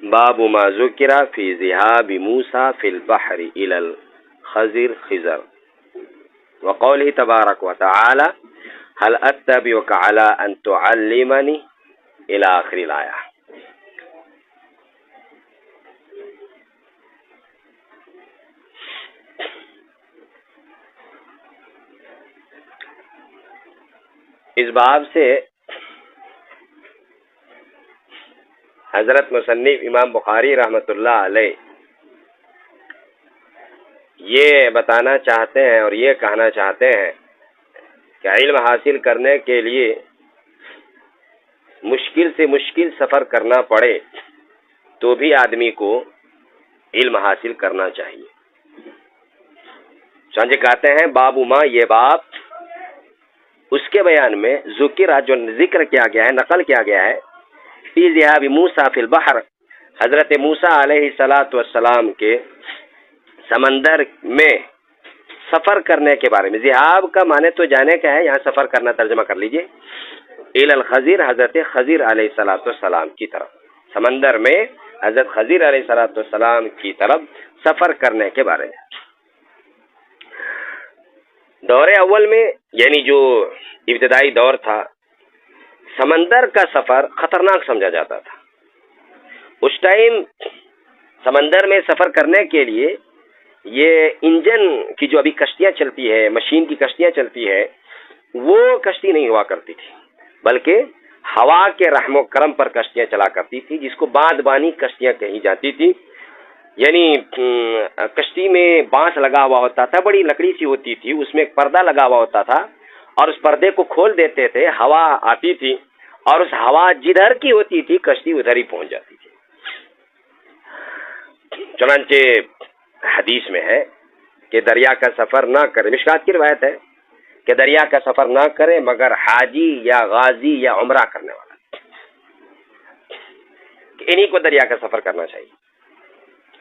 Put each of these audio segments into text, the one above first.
باب ما ذکر فی ذهاب موسیٰ فی البحر الی الخضر خضر وقوله تبارک وتعالی هل اتبعک علی ان تعلمنی الی آخر الآیہ۔ اس باب سے حضرت مصنف امام بخاری رحمۃ اللہ علیہ یہ بتانا چاہتے ہیں اور یہ کہنا چاہتے ہیں کہ علم حاصل کرنے کے لیے مشکل سے مشکل سفر کرنا پڑے تو بھی آدمی کو علم حاصل کرنا چاہیے۔ چنانچہ کہتے ہیں باب ما، یہ باب اس کے بیان میں ذکر جو ذکر کیا گیا ہے، نقل کیا گیا ہے، فی ذہاب موسیٰ فی البحر، حضرت موسیٰ علیہ السلام کے سمندر میں سفر کرنے کے بارے میں۔ ذہاب کا معنی تو جانے کا ہے، یہاں سفر کرنا ترجمہ کر لیجئے۔ الی الخضر، حضرت خضر علیہ السلام کی طرف، سمندر میں حضرت خضر علیہ السلام کی طرف سفر کرنے کے بارے میں۔ دور اول میں یعنی جو ابتدائی دور تھا، سمندر کا سفر خطرناک سمجھا جاتا تھا۔ اس ٹائم سمندر میں سفر کرنے کے لیے یہ انجن کی جو ابھی کشتیاں چلتی ہے، مشین کی کشتیاں چلتی ہے، وہ کشتی نہیں ہوا کرتی تھی، بلکہ ہوا کے رحم و کرم پر کشتیاں چلا کرتی تھی، جس کو بادبانی کشتیاں کہی جاتی تھی۔ یعنی کشتی میں بانس لگا ہوا ہوتا تھا، بڑی لکڑی سی ہوتی تھی، اس میں ایک پردہ لگا ہوا ہوتا تھا، اور اس پردے کو کھول دیتے تھے، ہوا آتی تھی، اور اس ہوا جدھر کی ہوتی تھی کشتی ادھر ہی پہنچ جاتی تھی۔ چنانچہ حدیث میں ہے کہ دریا کا سفر نہ کرے، مشکات کی روایت ہے کہ دریا کا سفر نہ کرے مگر حاجی یا غازی یا عمرہ کرنے والا، کہ انہی کو دریا کا سفر کرنا چاہیے،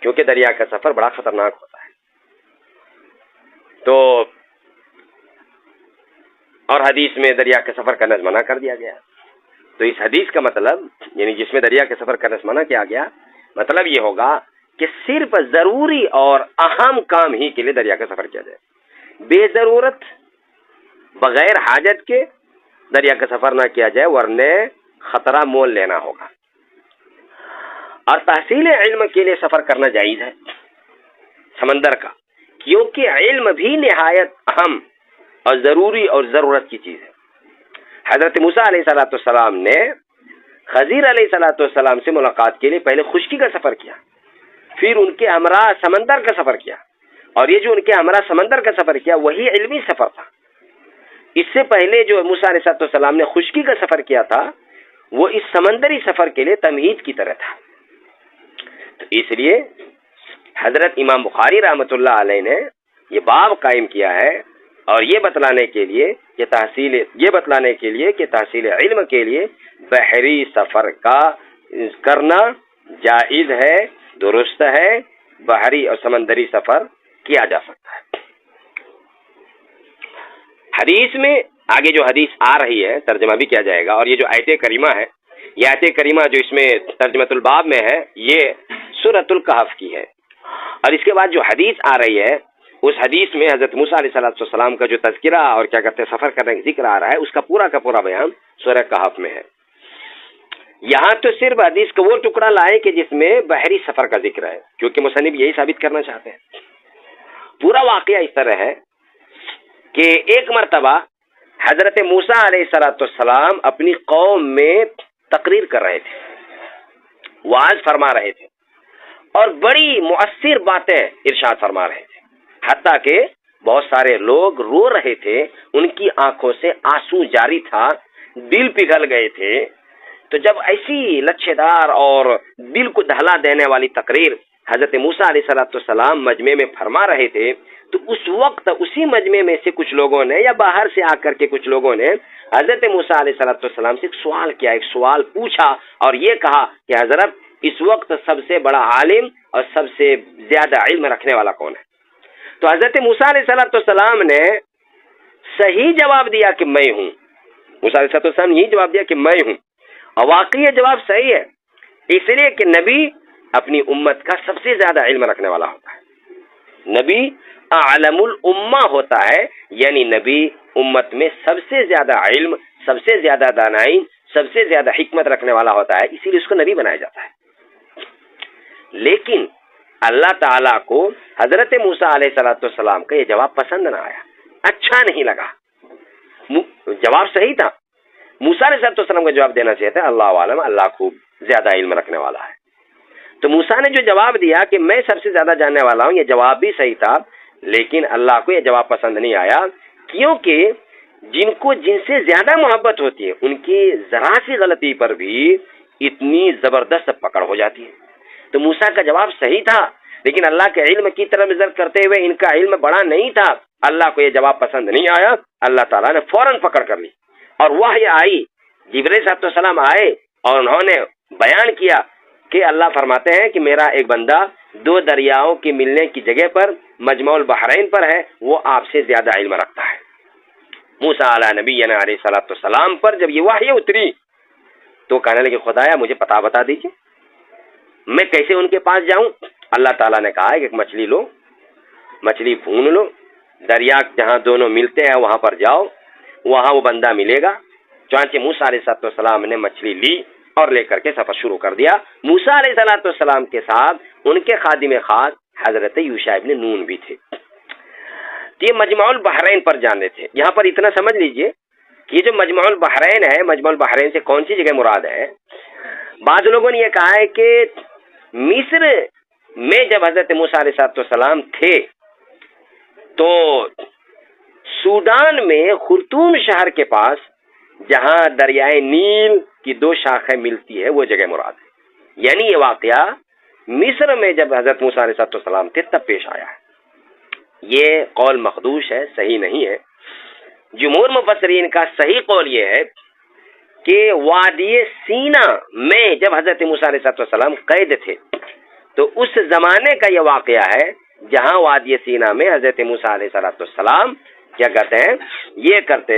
کیونکہ دریا کا سفر بڑا خطرناک ہوتا ہے۔ تو اور حدیث میں دریا کا سفر کرنے سے منع کر دیا گیا۔ تو اس حدیث کا مطلب یعنی جس میں دریا کا سفر کرنے سے منع کیا گیا، مطلب یہ ہوگا کہ صرف ضروری اور اہم کام ہی کے لیے دریا کا سفر کیا جائے، بے ضرورت بغیر حاجت کے دریا کا سفر نہ کیا جائے، ورنہ خطرہ مول لینا ہوگا۔ اور تحصیل علم کے لیے سفر کرنا جائز ہے سمندر کا، کیونکہ علم بھی نہایت اہم اور ضروری اور ضرورت کی چیز ہے۔ حضرت موسیٰ علیہ السلام نے خضر علیہ السلام سے ملاقات کے لیے پہلے خشکی کا سفر کیا، پھر ان کے ہمراہ سمندر کا سفر کیا، اور یہ جو ان کے ہمراہ سمندر کا سفر کیا وہی علمی سفر تھا۔ اس سے پہلے جو موسیٰ علیہ السلام نے خشکی کا سفر کیا تھا وہ اس سمندری سفر کے لیے تمہید کی طرح تھا۔ تو اس لیے حضرت امام بخاری رحمۃ اللہ علیہ نے یہ باب قائم کیا ہے، اور یہ بتلانے کے لیے کہ تحصیل علم کے لیے بحری سفر کا کرنا جائز ہے، درست ہے، بحری اور سمندری سفر کیا جا سکتا ہے۔ حدیث میں آگے جو حدیث آ رہی ہے ترجمہ بھی کیا جائے گا، اور یہ جو آیت کریمہ ہے، یہ آیت کریمہ جو اس میں ترجمۃ الباب میں ہے یہ سورۃ الکہف کی ہے، اور اس کے بعد جو حدیث آ رہی ہے اس حدیث میں حضرت موسیٰ علیہ السلام کا جو تذکرہ اور کیا کہتے ہیں سفر کرنے کا ذکر آ رہا ہے، اس کا پورا بیان سورہ کہف میں ہے۔ یہاں تو صرف حدیث کا وہ ٹکڑا لائے کہ جس میں بحری سفر کا ذکر ہے، کیونکہ مصنف یہی ثابت کرنا چاہتے ہیں۔ پورا واقعہ اس طرح ہے کہ ایک مرتبہ حضرت موسیٰ علیہ السلام اپنی قوم میں تقریر کر رہے تھے، وعظ فرما رہے تھے، اور بڑی مؤثر باتیں ارشاد فرما رہے تھے، حتیٰ کہ بہت سارے لوگ رو رہے تھے، ان کی آنکھوں سے آنسو جاری تھا، دل پگھل گئے تھے۔ تو جب ایسی لچھے دار اور دل کو دہلا دینے والی تقریر حضرت موسیٰ علیہ السلام مجمع میں فرما رہے تھے، تو اس وقت اسی مجمع میں سے کچھ لوگوں نے یا باہر سے آ کر کے کچھ لوگوں نے حضرت موسیٰ علیہ السلام سے ایک سوال پوچھا، اور یہ کہا کہ حضرت اس وقت سب سے بڑا عالم اور سب سے زیادہ علم رکھنے والا کون ہے؟ تو حضرت موسیٰ علیہ السلام نے صحیح جواب دیا کہ میں ہوں۔ موسیٰ علیہ السلام نے یہی جواب دیا کہ میں ہوں، اور واقعی یہ جواب صحیح ہے، اس لیے کہ نبی اپنی امت کا سب سے زیادہ علم رکھنے والا ہوتا ہے۔ نبی اعلم الامہ ہوتا ہے، یعنی نبی امت میں سب سے زیادہ علم، سب سے زیادہ دانائی، سب سے زیادہ حکمت رکھنے والا ہوتا ہے، اسی لیے اس کو نبی بنایا جاتا ہے۔ لیکن اللہ تعالیٰ کو حضرت موسیٰ علیہ السلام کا یہ جواب پسند نہ آیا، اچھا نہیں لگا۔ جواب صحیح تھا، موسیٰ علیہ السلام کا جواب دینا چاہیے تھا اللہ عالم، اللہ خوب زیادہ علم رکھنے والا ہے۔ تو موسیٰ نے جو جواب دیا کہ میں سب سے زیادہ جاننے والا ہوں، یہ جواب بھی صحیح تھا، لیکن اللہ کو یہ جواب پسند نہیں آیا، کیونکہ جن کو جن سے زیادہ محبت ہوتی ہے ان کی ذرا سی غلطی پر بھی اتنی زبردست پکڑ ہو جاتی ہے۔ تو موسیٰ کا جواب صحیح تھا، لیکن اللہ کے علم کی طرف نظر کرتے ہوئے ان کا علم بڑا نہیں تھا، اللہ کو یہ جواب پسند نہیں آیا۔ اللہ تعالیٰ نے فوراً پکڑ کر لی اور وحی آئی، جبرائیل صاحب السلام آئے اور انہوں نے بیان کیا کہ اللہ فرماتے ہیں کہ میرا ایک بندہ دو دریاؤں کے ملنے کی جگہ پر مجمع البحرین پر ہے، وہ آپ سے زیادہ علم رکھتا ہے۔ موسیٰ علیہ نبینا علیہ الصلوۃ والسلام پر جب یہ وحی اتری تو کہنے لگے خدایا مجھے پتہ بتا دیجیے، میں کیسے ان کے پاس جاؤں؟ اللہ تعالیٰ نے کہا کہ ایک مچھلی لو، مچھلی بھون لو، دریا جہاں دونوں ملتے ہیں وہاں پر جاؤ، وہاں وہ بندہ ملے گا۔ چنانچہ موسیٰ علیہ السلام نے مچھلی لی اور لے کر کے سفر شروع کر دیا۔ موسیٰ علیہ السلام کے ساتھ ان کے خادم خاص حضرت یوشع ابن نون بھی تھے۔ یہ مجمع البحرین پر جانے تھے۔ یہاں پر اتنا سمجھ لیجئے کہ یہ جو مجمع البحرین ہے، مجمع البحرین سے کون سی جگہ مراد ہے؟ بعض لوگوں نے یہ کہا ہے کہ مصر میں جب حضرت موسیٰ علیہ السلام تھے تو سوڈان میں خرطوم شہر کے پاس جہاں دریائے نیل کی دو شاخیں ملتی ہے وہ جگہ مراد ہے، یعنی یہ واقعہ مصر میں جب حضرت موسیٰ علیہ السلام تھے تب پیش آیا ہے۔ یہ قول مخدوش ہے، صحیح نہیں ہے۔ جمہور مفسرین کا صحیح قول یہ ہے کہ وادی سینا میں جب حضرت موسیٰ علیہ السلام قید تھے تو اس زمانے کا یہ واقعہ ہے جہاں وادی سینا میں حضرت موسیٰ علیہ السلام کیا کہتے ہیں، یہ کرتے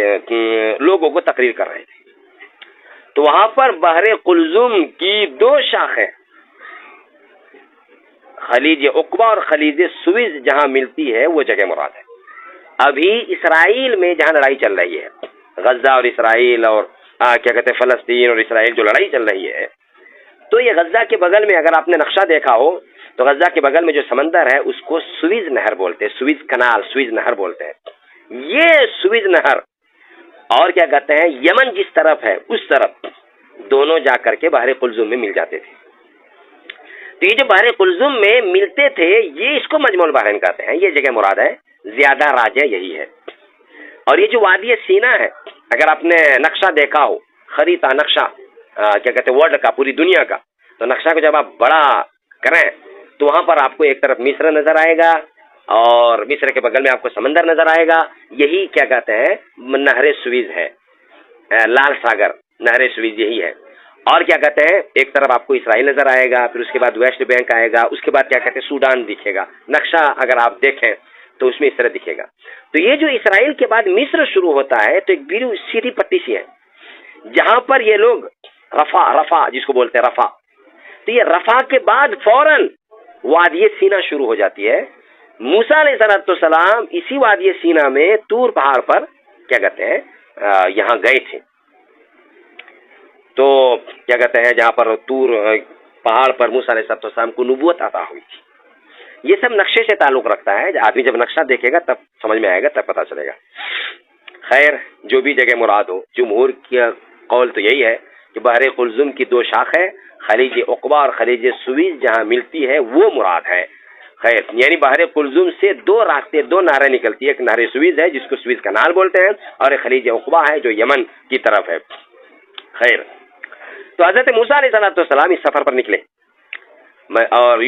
لوگوں کو تقریر کر رہے تھے۔ تو وہاں پر بحر قلزم کی دو شاخیں خلیج عقبہ اور خلیج سویز جہاں ملتی ہے وہ جگہ مراد ہے۔ ابھی اسرائیل میں جہاں لڑائی چل رہی ہے، غزہ اور اسرائیل اور کیا کہتے ہیں فلسطین اور اسرائیل جو لڑائی چل رہی ہے، تو یہ غزہ کے بغل میں اگر آپ نے نقشہ دیکھا ہو تو غزہ کے بغل میں جو سمندر ہے اس کو سویز نہر بولتے ہیں، سویز کنال، سویز نہر بولتے ہیں۔ یہ سویز نہر اور کیا کہتے ہیں یمن جس طرف ہے اس طرف دونوں جا کر کے بحر قلزم میں مل جاتے تھے۔ تو یہ جو بحر قلزم میں ملتے تھے یہ اس کو مجمع البحرین کہتے ہیں، یہ جگہ مراد ہے، زیادہ راجع یہی ہے۔ اور یہ جو وادی سینا ہے، اگر آپ نے نقشہ دیکھا ہو، خریطہ نقشہ کیا کہتے ہیں ورلڈ کا، پوری دنیا کا، تو نقشہ کو جب آپ بڑا کریں تو وہاں پر آپ کو ایک طرف مصر نظر آئے گا اور مصر کے بغل میں آپ کو سمندر نظر آئے گا، یہی کیا کہتے ہیں نہر سویز ہے، لال ساگر نہر سویز یہی ہے۔ اور کیا کہتے ہیں ایک طرف آپ کو اسرائیل نظر آئے گا، پھر اس کے بعد ویسٹ بینک آئے گا، اس کے بعد کیا کہتے ہیں سوڈان دکھے گا۔ نقشہ اگر آپ دیکھیں تو اس میں اس طرح دکھے گا۔ تو یہ جو اسرائیل کے بعد مصر شروع ہوتا ہے تو ایک بیرو سیدھی پٹی سی ہے جہاں پر یہ لوگ رفا جس کو بولتے ہیں رفا، تو یہ رفا کے بعد فوراً وادی سینا شروع ہو جاتی ہے۔ موسیٰ علیہ السلام اسی وادی سینا میں طور پہاڑ پر کیا کہتے ہیں یہاں گئے تھے، تو کیا کہتے ہیں جہاں پر طور پہاڑ پر موسیٰ علیہ السلام کو نبوت عطا ہوئی تھی۔ یہ سب نقشے سے تعلق رکھتا ہے، آدمی جب نقشہ دیکھے گا تب سمجھ میں آئے گا، تب پتہ چلے گا۔ خیر جو بھی جگہ مراد ہو، جمہور کا قول تو یہی ہے کہ بحر قلزم کی دو شاخیں خلیج عقبہ اور خلیج سویز جہاں ملتی ہے وہ مراد ہے۔ خیر یعنی بحر قلزم سے دو راستے، دو نہریں نکلتی ہے، ایک نہر سویز ہے جس کو سویز کنال بولتے ہیں اور ایک خلیج عقبہ ہے جو یمن کی طرف ہے۔ خیر تو حضرت موسیٰ علیہ السلام اس سفر پر نکلے اور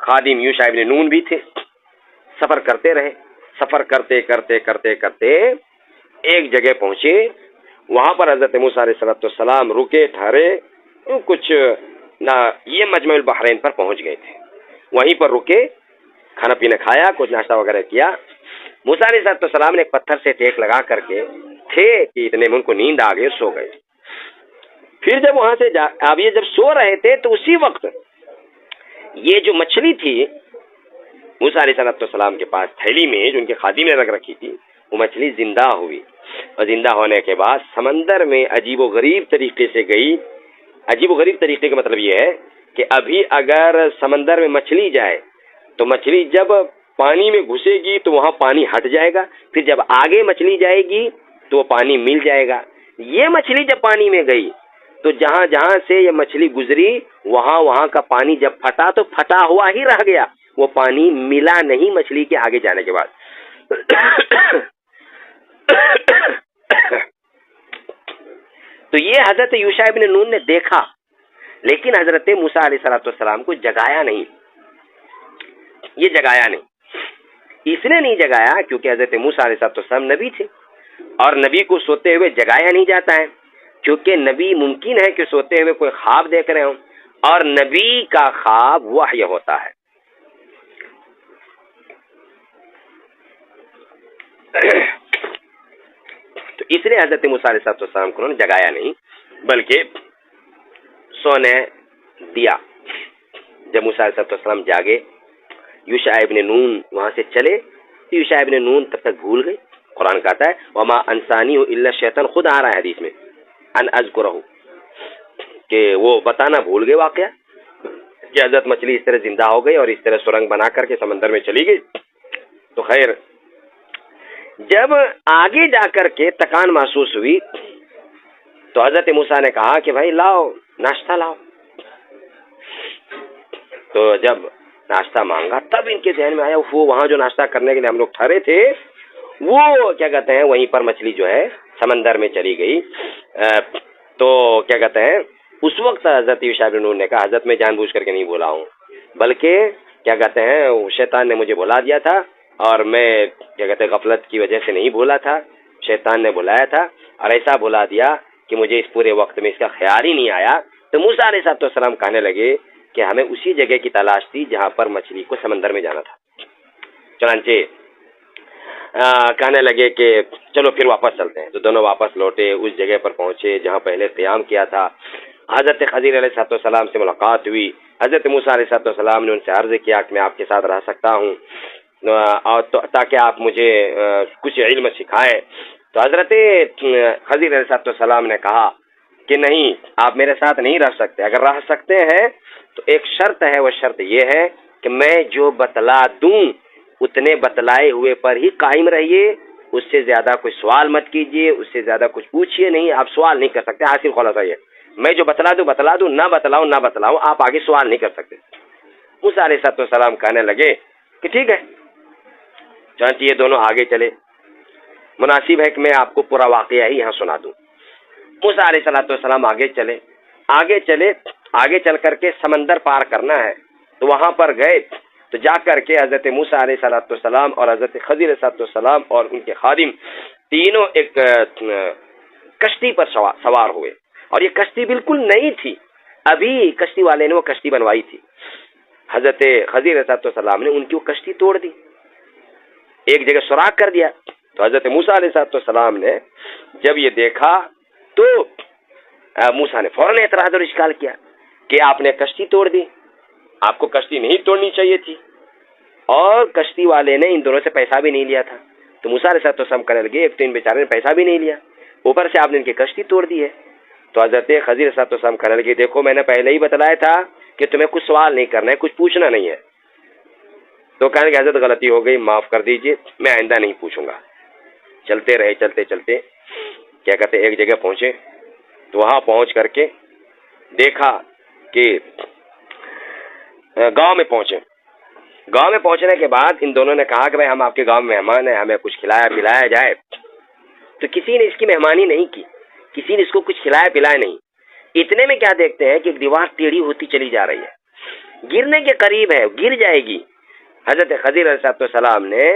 خادم یوشع ابن نون بھی تھے، سفر کرتے رہے۔ سفر کرتے کرتے کرتے کرتے ایک جگہ پہنچے، وہاں پر حضرت موسیٰ علیہ السلام رکے، ٹھہرے، کچھ نہ یہ مجمع البحرین پر پہنچ گئے تھے، وہیں پر رکے، کھانا پینا کھایا، کچھ ناشتہ وغیرہ کیا۔ موسیٰ علیہ السلام نے ایک پتھر سے ٹیک لگا کر کے تھے کہ اتنے میں ان کو نیند آ گئی، سو گئے۔ پھر جب وہاں سے اب یہ جب سو رہے تھے تو اسی وقت یہ جو مچھلی تھی موسیٰ علیہ السلام کے پاس تھیلی میں جو ان کے خادم نے رکھ رکھی تھی، وہ مچھلی زندہ ہوئی، اور زندہ ہونے کے بعد سمندر میں عجیب و غریب طریقے سے گئی. عجیب و غریب طریقے کا مطلب یہ ہے کہ ابھی اگر سمندر میں مچھلی جائے تو مچھلی جب پانی میں گھسے گی تو وہاں پانی ہٹ جائے گا، پھر جب آگے مچھلی جائے گی تو وہ پانی مل جائے گا. یہ مچھلی جب پانی میں گئی تو جہاں جہاں سے یہ مچھلی گزری وہاں کا پانی جب پھٹا تو پھٹا ہوا ہی رہ گیا، وہ پانی ملا نہیں مچھلی کے آگے جانے کے بعد. تو یہ حضرت یوشع ابن نون نے دیکھا، لیکن حضرت موسیٰ علیہ السلام کو جگایا نہیں. یہ جگایا نہیں، اس لیے نہیں جگایا کیونکہ حضرت موسیٰ علیہ السلام نبی تھے، اور نبی کو سوتے ہوئے جگایا نہیں جاتا ہے، کیونکہ نبی ممکن ہے کہ سوتے ہوئے کوئی خواب دیکھ رہے ہوں، اور نبی کا خواب وحی ہوتا ہے. تو اس لیے حضرت موسیٰ علیہ السلام کو انہوں نے جگایا نہیں بلکہ سونے دیا. جب موسیٰ علیہ السلام جاگے، یوشع ابن نون وہاں سے چلے، تو یوشع ابن نون تب تک بھول گئی. قرآن کہتا ہے وما انسانی الا الشیطان، خود آ رہا ہے حدیث میں ان اذکرہ، کہ وہ بتانا بھول گئے واقعہ کہ حضرت مچھلی اس طرح زندہ ہو گئی اور اس طرح سرنگ بنا کر کے سمندر میں چلی گئی. تو خیر جب آگے جا کر کے تکان محسوس ہوئی تو حضرت موسیٰ نے کہا کہ بھائی لاؤ ناشتہ لاؤ. تو جب ناشتہ مانگا تب ان کے ذہن میں آیا وہ وہاں جو ناشتہ کرنے کے لیے ہم لوگ ٹھہرے تھے وہ کیا کہتے ہیں وہیں پر مچھلی جو ہے سمندر میں چلی گئی. تو کیا کہتے ہیں اس وقت حضرت یوشع بن نون نے کہا حضرت میں جان بوجھ کر کے نہیں بولا ہوں، بلکہ کیا کہتے ہیں شیطان نے مجھے بلا دیا تھا، اور میں کیا کہتے ہیں غفلت کی وجہ سے نہیں بولا تھا، شیطان نے بلایا تھا اور ایسا بلا دیا کہ مجھے اس پورے وقت میں اس کا خیال ہی نہیں آیا. تو موسیٰ علیہ السلام کہنے لگے کہ ہمیں اسی جگہ کی تلاش تھی جہاں پر مچھلی کو سمندر میں جانا تھا. چنانچہ کہنے لگے کہ چلو پھر واپس چلتے ہیں. تو دونوں واپس لوٹے، اس جگہ پر پہنچے جہاں پہلے قیام کیا تھا. حضرت خضر علیہ السلام سے ملاقات ہوئی. حضرت موسیٰ علیہ السلام نے ان سے عرض کیا کہ میں آپ کے ساتھ رہ سکتا ہوں اور تاکہ آپ مجھے کچھ علم سکھائیں. تو حضرت خضر علیہ السلام نے کہا کہ نہیں، آپ میرے ساتھ نہیں رہ سکتے. اگر رہ سکتے ہیں تو ایک شرط ہے، وہ شرط یہ ہے کہ میں جو بتلا دوں اتنے بتلائے ہوئے پر ہی قائم رہیے، اس سے زیادہ کوئی سوال مت کیجیے، اس سے زیادہ کچھ پوچھیے نہیں. آپ سوال نہیں کر سکتے. حاصل خلاصہ یہ، میں جو بتلا دوں نہ بتلاؤں آپ آگے سوال نہیں کر سکتے. موسیٰ علیہ السلام کہنے لگے کہ ٹھیک ہے. چنانچہ یہ دونوں آگے چلے. مناسب ہے کہ میں آپ کو پورا واقعہ ہی یہاں سنا دوں. موسیٰ علیہ السلام آگے چل کر کے سمندر پار کرنا ہے. تو وہاں پر گئے تو جا کر کے حضرت موسیٰ علیہ السلام اور حضرت خضر علیہ السلام اور ان کے خادم تینوں ایک کشتی پر سوار ہوئے. اور یہ کشتی بالکل نئی تھی، ابھی کشتی والے نے وہ کشتی بنوائی تھی. حضرت خضر علیہ السلام نے ان کی وہ کشتی توڑ دی، ایک جگہ سوراخ کر دیا. تو حضرت موسیٰ علیہ السلام نے جب یہ دیکھا تو موسیٰ نے فوراً اعتراض اور اشکال کیا کہ آپ نے کشتی توڑ دی، آپ کو کشتی نہیں توڑنی چاہیے تھی، اور کشتی والے نے ان دونوں سے پیسہ بھی نہیں لیا تھا. تو موسیٰ علیہ السلام کہنے لگے ایک تو ان بیچارے نے پیسہ بھی نہیں لیا، اوپر سے آپ نے ان کی کشتی توڑ دی ہے. تو حضرت خضر علیہ السلام کہنے لگے دیکھو میں نے پہلے ہی بتلایا تھا کہ تمہیں کچھ سوال نہیں کرنا ہے، کچھ پوچھنا نہیں ہے. تو کہنے لگے حضرت غلطی ہو گئی، معاف کر دیجئے، میں آئندہ نہیں پوچھوں گا. چلتے رہے، چلتے کیا کہتے ایک جگہ پہنچے. تو وہاں پہنچ کر کے دیکھا کہ گاؤں میں پہنچے. گاؤں میں پہنچنے کے بعد ان دونوں نے کہا کہ بھائی ہم آپ کے گاؤں میں مہمان ہیں، ہمیں کچھ کھلایا پلایا جائے. تو کسی نے اس کی مہمانی نہیں کی، کسی نے اس کو کچھ کھلایا پلایا نہیں. اتنے میں کیا دیکھتے ہیں کہ ایک دیوار ٹیڑھی ہوتی چلی جا رہی ہے، گرنے کے قریب ہے، گر جائے گی. حضرت خضر علیہ السلام نے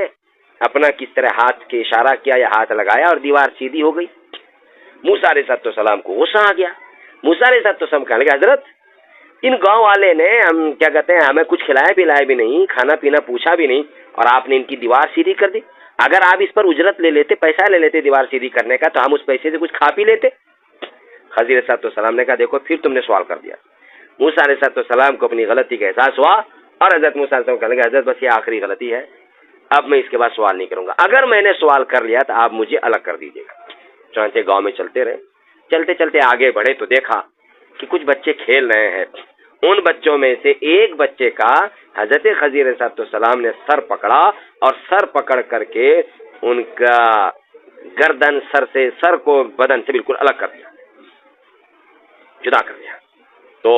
اپنا کس طرح ہاتھ کے اشارہ کیا یا ہاتھ لگایا اور دیوار سیدھی ہو گئی. موسیٰ علیہ السلام کو غصہ آ گیا. موسیٰ علیہ السلام کہنے لگے حضرت ان گاؤں والے نے ہم کیا کہتے ہیں ہمیں کچھ کھلایا پلایا بھی نہیں، کھانا پینا پوچھا بھی نہیں، اور آپ نے ان کی دیوار سیدھی کر دی. اگر آپ اس پر اجرت لے لیتے، پیسہ لے لیتے دیوار سیدھی کرنے کا، تو ہم اس پیسے سے کچھ کھا پی لیتے. خضر علیہ السلام نے کہا دیکھو پھر تم نے سوال کر دیا. موسیٰ علیہ السلام کو اپنی غلطی کا احساس ہوا اور حضرت موسیٰ علیہ السلام کہنے لگے حضرت بس یہ آخری غلطی ہے، اب میں اس کے بعد سوال نہیں کروں گا، اگر میں نے سوال کر لیا تو آپ مجھے الگ کر دیجیے گا۔ چنانچہ گاؤں میں چلتے رہے، چلتے چلتے آگے بڑھے تو دیکھا کہ کچھ بچے کھیل رہے ہیں، ان بچوں میں سے ایک بچے کا حضرت خضر علیہ السلام نے سر پکڑا اور سر پکڑ کر کے ان کا گردن سر کو بدن سے بالکل الگ کر دیا، جدا کر دیا۔ تو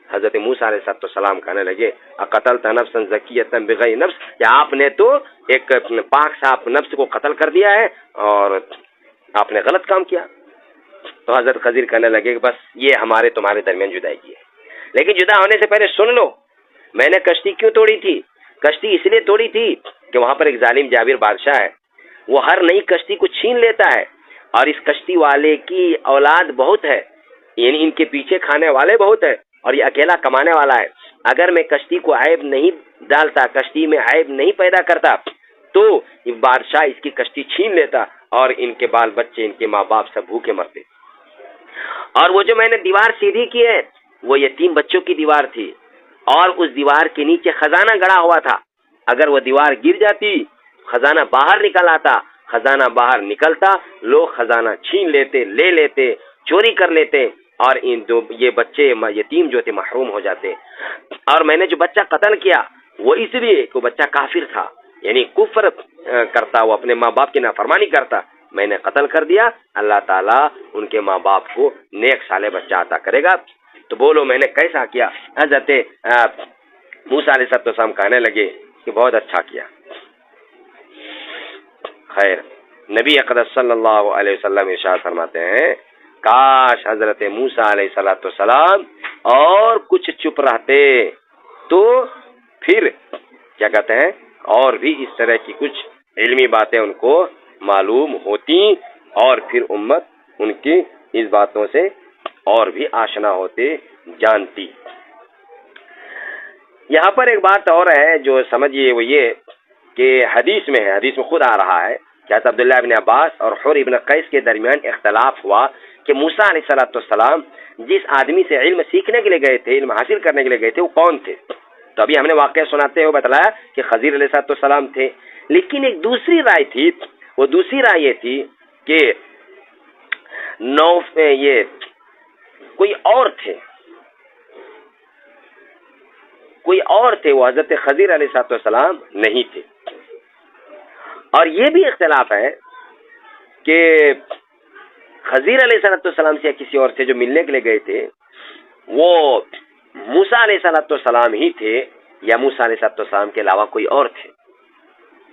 حضرت موسیٰ علیہ السلام کہنے لگے اقتلت نفسا زکیۃ بغیر نفس، کہ آپ نے تو ایک پاک صاف نفس کو قتل کر دیا ہے اور آپ نے غلط کام کیا۔ تو حضرت خضر کہنے لگے کہ بس یہ ہمارے تمہارے درمیان جدائی ہے، لیکن جدا ہونے سے پہلے سن لو میں نے کشتی کیوں توڑی تھی۔ کشتی اس لیے توڑی تھی کہ وہاں پر ایک ظالم جابر بادشاہ ہے، وہ ہر نئی کشتی کو چھین لیتا ہے، اور اس کشتی والے کی اولاد بہت ہے، یعنی ان کے پیچھے کھانے والے بہت ہیں، اور یہ اکیلا کمانے والا ہے۔ اگر میں کشتی کو عیب نہیں ڈالتا، کشتی میں عیب نہیں پیدا کرتا، تو یہ بادشاہ اس کی کشتی چھین لیتا اور ان کے بال بچے، ان کے ماں باپ سب بھوکے مرتے۔ اور وہ جو میں نے دیوار سیدھی کی ہے وہ یتیم بچوں کی دیوار تھی، اور اس دیوار کے نیچے خزانہ گڑا ہوا تھا، اگر وہ دیوار گر جاتی خزانہ باہر نکل آتا، خزانہ باہر نکلتا لوگ خزانہ چھین لیتے، لے لیتے، چوری کر لیتے، اور یہ بچے یتیم جو تھے محروم ہو جاتے۔ اور میں نے جو بچہ قتل کیا وہ اس لیے کہ وہ بچہ کافر تھا، یعنی کفر کرتا، وہ اپنے ماں باپ کی نافرمانی کرتا، میں نے قتل کر دیا، اللہ تعالیٰ ان کے ماں باپ کو نیک صالح بچہ عطا کرے گا۔ تو بولو میں نے کیسا کیا؟ حضرت موسیٰ علیہ السلام کہنے لگے کہ بہت اچھا کیا۔ خیر، نبی اقدس صلی اللہ علیہ وسلم ارشاد فرماتے ہیں کاش حضرت موسیٰ علیہ السلام اور کچھ چپ رہتے تو پھر کیا کہتے ہیں اور بھی اس طرح کی کچھ علمی باتیں ان کو معلوم ہوتی، اور پھر امت ان کی اس باتوں سے اور بھی آشنا ہوتے، جانتی۔ یہاں پر ایک بات اور ہے جو سمجھیے، وہ یہ کہ حدیث میں ہے، حدیث میں خود آ رہا ہے کہ حضرت عبداللہ ابن عباس اور حر ابن قیس کے درمیان اختلاف ہوا کہ موسیٰ علیہ السلام جس آدمی سے علم سیکھنے کے لیے گئے تھے، علم حاصل کرنے کے لیے گئے تھے، وہ کون تھے؟ تو ابھی ہم نے واقعہ سناتے ہوئے بتلایا کہ خضر علیہ السلام تھے، لیکن ایک دوسری رائے تھی، وہ دوسری رائے یہ تھی کہ یہ کوئی اور تھے، وہ حضرت خضر علیہ السلام نہیں تھے۔ اور یہ بھی اختلاف ہے کہ خضر علیہ السلام سے یا کسی اور سے جو ملنے کے لیے گئے تھے وہ موسیٰ علیہ السلام ہی تھے یا موسیٰ علیہ السلام کے علاوہ کوئی اور تھے۔